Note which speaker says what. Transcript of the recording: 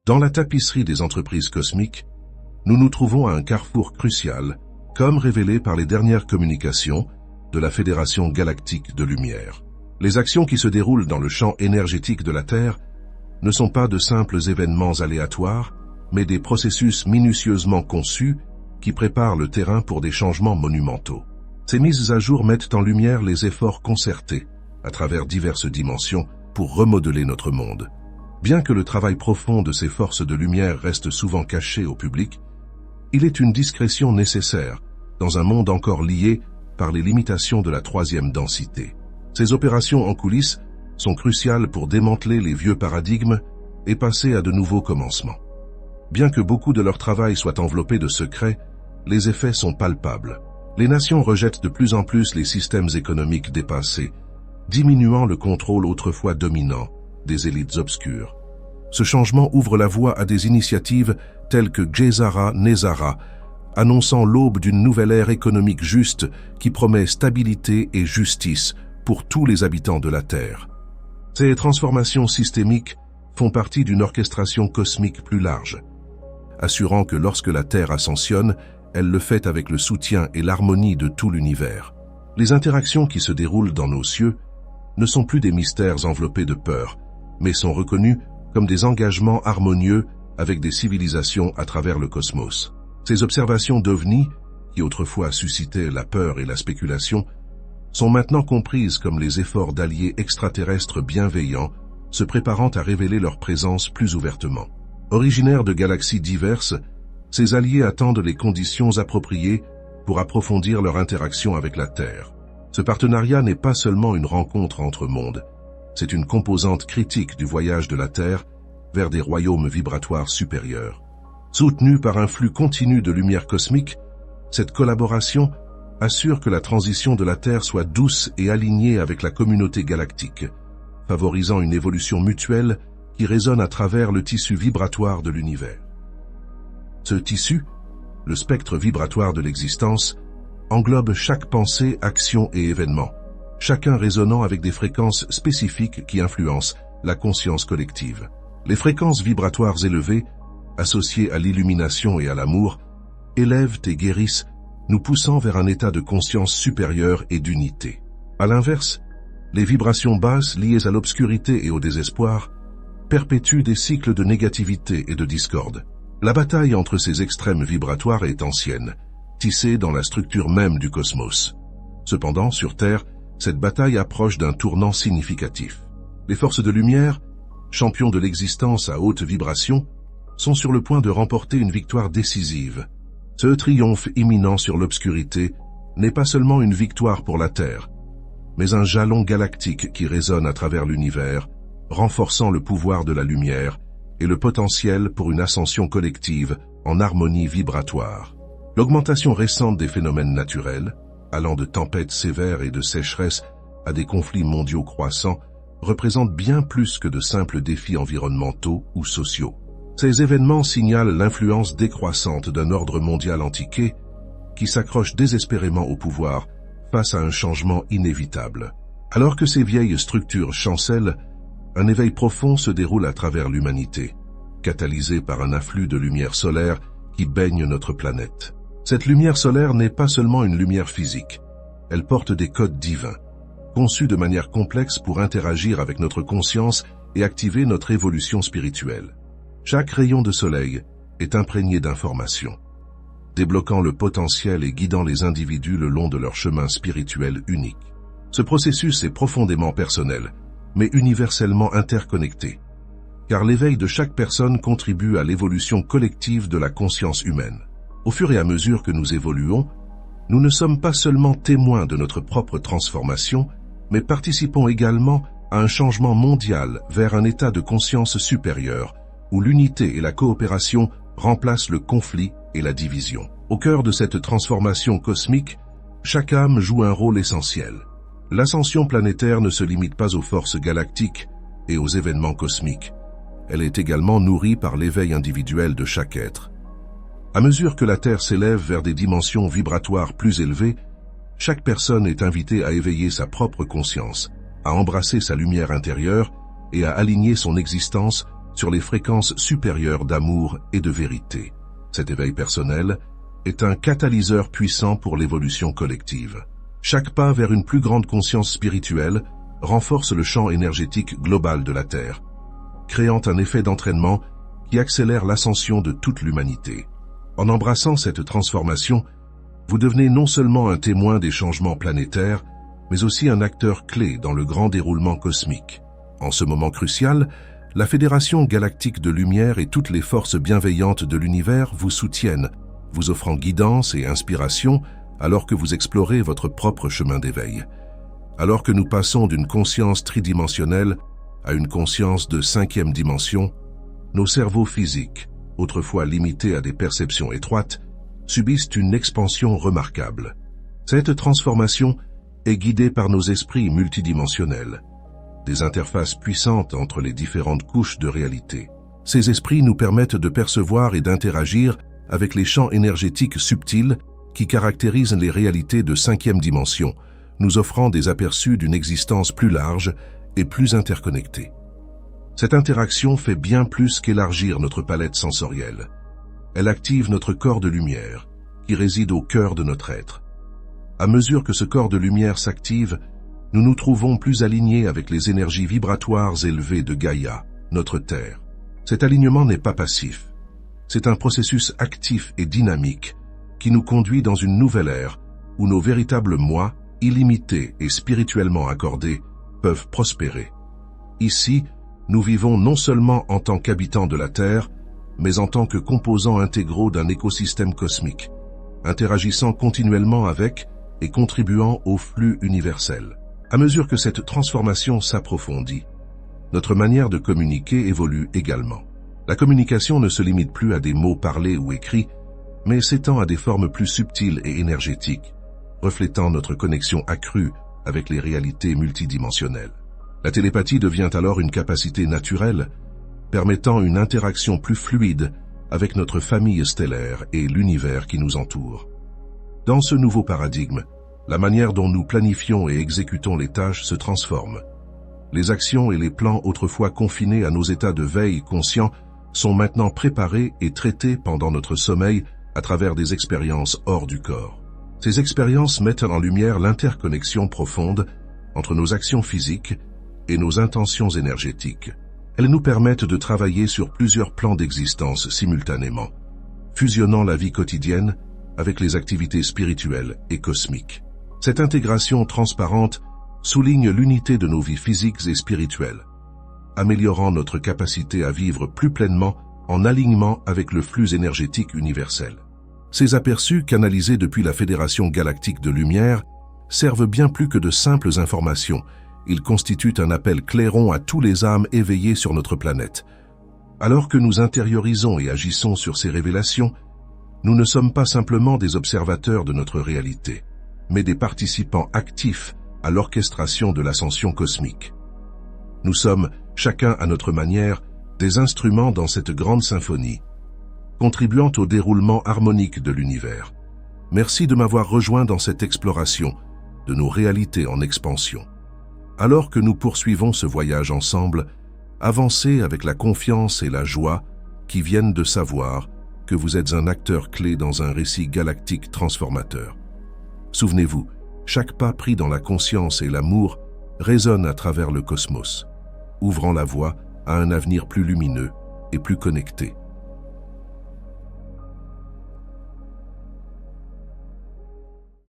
Speaker 1: Dans la tapisserie des entreprises cosmiques, nous nous trouvons à un carrefour crucial, comme révélé par les dernières communications de la Fédération galactique de lumière. Les actions qui se déroulent dans le champ énergétique de la Terre ne sont pas de simples événements aléatoires, mais des processus minutieusement conçus qui préparent le terrain pour des changements monumentaux. Ces mises à jour mettent en lumière les efforts concertés, à travers diverses dimensions, pour remodeler notre monde. Bien que le travail profond de ces forces de lumière reste souvent caché au public, il est une discrétion nécessaire dans un monde encore lié par les limitations de la troisième densité. Ces opérations en coulisses sont cruciales pour démanteler les vieux paradigmes et passer à de nouveaux commencements. Bien que beaucoup de leur travail soit enveloppé de secrets, les effets sont palpables. Les nations rejettent de plus en plus les systèmes économiques dépassés, diminuant le contrôle autrefois dominant des élites obscures. Ce changement ouvre la voie à des initiatives telles que Gesara Nezara, annonçant l'aube d'une nouvelle ère économique juste qui promet stabilité et justice pour tous les habitants de la Terre. Ces transformations systémiques font partie d'une orchestration cosmique plus large, assurant que lorsque la Terre ascensionne, elle le fait avec le soutien et l'harmonie de tout l'univers. Les interactions qui se déroulent dans nos cieux ne sont plus des mystères enveloppés de peur, mais sont reconnus comme des engagements harmonieux avec des civilisations à travers le cosmos. Ces observations d'OVNI, qui autrefois suscitaient la peur et la spéculation, sont maintenant comprises comme les efforts d'alliés extraterrestres bienveillants se préparant à révéler leur présence plus ouvertement. Originaires de galaxies diverses, ces alliés attendent les conditions appropriées pour approfondir leur interaction avec la Terre. Ce partenariat n'est pas seulement une rencontre entre mondes, c'est une composante critique du voyage de la Terre vers des royaumes vibratoires supérieurs. Soutenue par un flux continu de lumière cosmique, cette collaboration assure que la transition de la Terre soit douce et alignée avec la communauté galactique, favorisant une évolution mutuelle qui résonne à travers le tissu vibratoire de l'univers. Ce tissu, le spectre vibratoire de l'existence, englobe chaque pensée, action et événement, chacun résonnant avec des fréquences spécifiques qui influencent la conscience collective. Les fréquences vibratoires élevées, associées à l'illumination et à l'amour, élèvent et guérissent, nous poussant vers un état de conscience supérieure et d'unité. À l'inverse, les vibrations basses liées à l'obscurité et au désespoir perpétuent des cycles de négativité et de discorde. La bataille entre ces extrêmes vibratoires est ancienne, tissée dans la structure même du cosmos. Cependant, sur Terre, cette bataille approche d'un tournant significatif. Les forces de lumière, champions de l'existence à haute vibration, sont sur le point de remporter une victoire décisive. Ce triomphe imminent sur l'obscurité n'est pas seulement une victoire pour la Terre, mais un jalon galactique qui résonne à travers l'univers, renforçant le pouvoir de la lumière et le potentiel pour une ascension collective en harmonie vibratoire. L'augmentation récente des phénomènes naturels, allant de tempêtes sévères et de sécheresses à des conflits mondiaux croissants, représente bien plus que de simples défis environnementaux ou sociaux. Ces événements signalent l'influence décroissante d'un ordre mondial antiqué qui s'accroche désespérément au pouvoir face à un changement inévitable. Alors que ces vieilles structures chancellent, un éveil profond se déroule à travers l'humanité, catalysé par un afflux de lumière solaire qui baigne notre planète. Cette lumière solaire n'est pas seulement une lumière physique, elle porte des codes divins, conçus de manière complexe pour interagir avec notre conscience et activer notre évolution spirituelle. Chaque rayon de soleil est imprégné d'informations, débloquant le potentiel et guidant les individus le long de leur chemin spirituel unique. Ce processus est profondément personnel, mais universellement interconnecté, car l'éveil de chaque personne contribue à l'évolution collective de la conscience humaine. Au fur et à mesure que nous évoluons, nous ne sommes pas seulement témoins de notre propre transformation, mais participons également à un changement mondial vers un état de conscience supérieur, où l'unité et la coopération remplacent le conflit et la division. Au cœur de cette transformation cosmique, chaque âme joue un rôle essentiel. L'ascension planétaire ne se limite pas aux forces galactiques et aux événements cosmiques. Elle est également nourrie par l'éveil individuel de chaque être. À mesure que la Terre s'élève vers des dimensions vibratoires plus élevées, chaque personne est invitée à éveiller sa propre conscience, à embrasser sa lumière intérieure et à aligner son existence sur les fréquences supérieures d'amour et de vérité. Cet éveil personnel est un catalyseur puissant pour l'évolution collective. Chaque pas vers une plus grande conscience spirituelle renforce le champ énergétique global de la Terre, créant un effet d'entraînement qui accélère l'ascension de toute l'humanité. En embrassant cette transformation, vous devenez non seulement un témoin des changements planétaires, mais aussi un acteur clé dans le grand déroulement cosmique. En ce moment crucial, la Fédération Galactique de Lumière et toutes les forces bienveillantes de l'univers vous soutiennent, vous offrant guidance et inspiration alors que vous explorez votre propre chemin d'éveil. Alors que nous passons d'une conscience tridimensionnelle à une conscience de 5e dimension, nos cerveaux physiques, autrefois limités à des perceptions étroites, subissent une expansion remarquable. Cette transformation est guidée par nos esprits multidimensionnels, des interfaces puissantes entre les différentes couches de réalité. Ces esprits nous permettent de percevoir et d'interagir avec les champs énergétiques subtils qui caractérisent les réalités de 5e dimension, nous offrant des aperçus d'une existence plus large et plus interconnectée. Cette interaction fait bien plus qu'élargir notre palette sensorielle. Elle active notre corps de lumière, qui réside au cœur de notre être. À mesure que ce corps de lumière s'active, nous nous trouvons plus alignés avec les énergies vibratoires élevées de Gaïa, notre Terre. Cet alignement n'est pas passif. C'est un processus actif et dynamique qui nous conduit dans une nouvelle ère où nos véritables moi, illimités et spirituellement accordés, peuvent prospérer. Ici, nous vivons non seulement en tant qu'habitants de la Terre, mais en tant que composants intégraux d'un écosystème cosmique, interagissant continuellement avec et contribuant au flux universel. À mesure que cette transformation s'approfondit, notre manière de communiquer évolue également. La communication ne se limite plus à des mots parlés ou écrits, mais s'étend à des formes plus subtiles et énergétiques, reflétant notre connexion accrue avec les réalités multidimensionnelles. La télépathie devient alors une capacité naturelle, permettant une interaction plus fluide avec notre famille stellaire et l'univers qui nous entoure. Dans ce nouveau paradigme, la manière dont nous planifions et exécutons les tâches se transforme. Les actions et les plans autrefois confinés à nos états de veille conscients sont maintenant préparés et traités pendant notre sommeil à travers des expériences hors du corps. Ces expériences mettent en lumière l'interconnexion profonde entre nos actions physiques et nos intentions énergétiques. Elles nous permettent de travailler sur plusieurs plans d'existence simultanément, fusionnant la vie quotidienne avec les activités spirituelles et cosmiques. Cette intégration transparente souligne l'unité de nos vies physiques et spirituelles, améliorant notre capacité à vivre plus pleinement en alignement avec le flux énergétique universel. Ces aperçus, canalisés depuis la Fédération Galactique de Lumière, servent bien plus que de simples informations. Ils constituent un appel clairon à tous les âmes éveillées sur notre planète. Alors que nous intériorisons et agissons sur ces révélations, nous ne sommes pas simplement des observateurs de notre réalité, mais des participants actifs à l'orchestration de l'ascension cosmique. Nous sommes, chacun à notre manière, des instruments dans cette grande symphonie, contribuant au déroulement harmonique de l'univers. Merci de m'avoir rejoint dans cette exploration de nos réalités en expansion. Alors que nous poursuivons ce voyage ensemble, avancez avec la confiance et la joie qui viennent de savoir que vous êtes un acteur clé dans un récit galactique transformateur. Souvenez-vous, chaque pas pris dans la conscience et l'amour résonne à travers le cosmos, ouvrant la voie à un avenir plus lumineux et plus connecté.